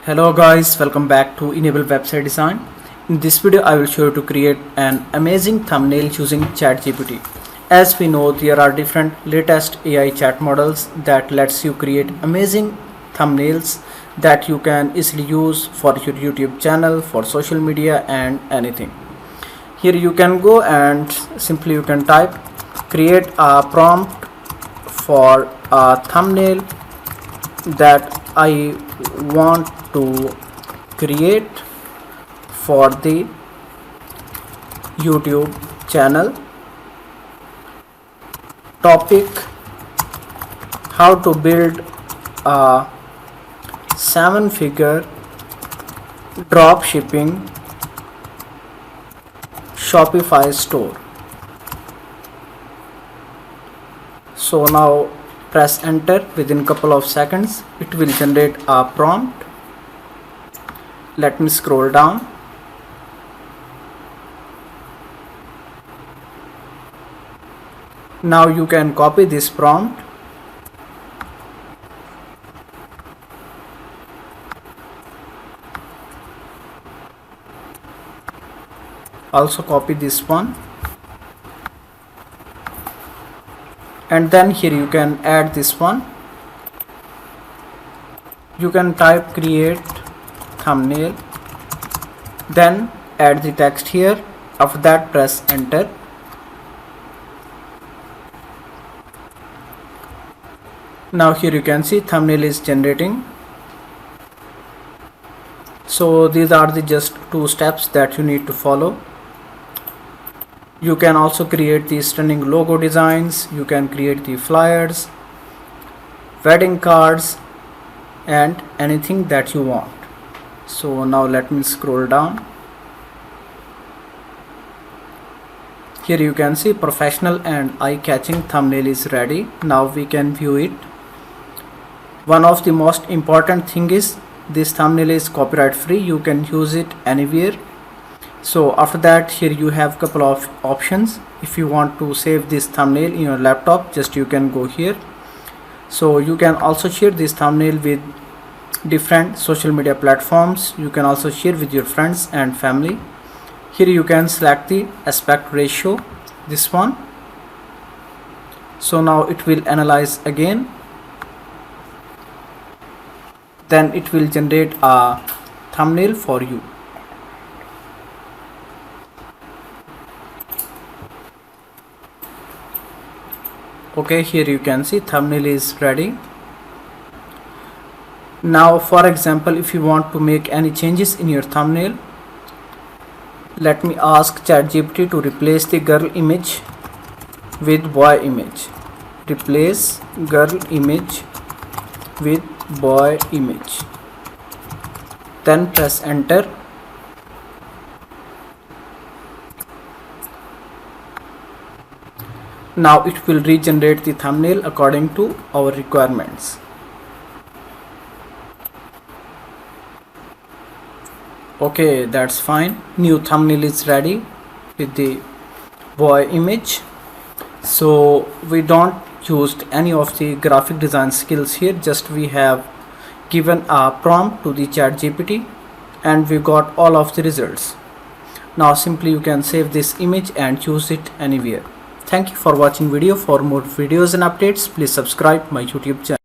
Hello guys, welcome back to Enable Website Design. In this video I will show you to create an amazing thumbnail using ChatGPT. As we know, there are different latest AI chat models that lets you create amazing thumbnails that you can easily use for your YouTube channel, for social media and anything. Here you can go and simply you can type create a prompt for a thumbnail that I want to create for the YouTube channel. Topic: how to build a 7-figure drop shipping Shopify store. So now press enter. Within couple of seconds it will generate a prompt. Let me scroll down. Now you can copy this prompt. Also copy this one. And then here you can add this one. You can type create thumbnail, then add the text here. After that press enter. Now here you can see thumbnail is generating. So these are the just 2 steps that you need to follow. You can also create the stunning logo designs, you can create the flyers, wedding cards and anything that you want. So now let me scroll down. Here you can see professional and eye-catching thumbnail is ready. Now we can view it. One of the most important thing is this thumbnail is copyright free. You can use it anywhere. So after that, here you have couple of options. If you want to save this thumbnail in your laptop, just you can go here. So you can also share this thumbnail with different social media platforms. You can also share with your friends and family. Here you can select the aspect ratio, this one. So now it will analyze again. Then it will generate a thumbnail for you. Okay, here you can see thumbnail is ready. Now for example, if you want to make any changes in your thumbnail, let me ask ChatGPT to replace the girl image with boy image. Replace girl image with boy image. Then press enter. Now it will regenerate the thumbnail according to our requirements. Okay, that's fine. New thumbnail is ready with the boy image. So we don't used any of the graphic design skills here, just we have given a prompt to the ChatGPT and we got all of the results. Now simply you can save this image and use it anywhere. Thank you for watching video. For more videos and updates, please subscribe my YouTube channel.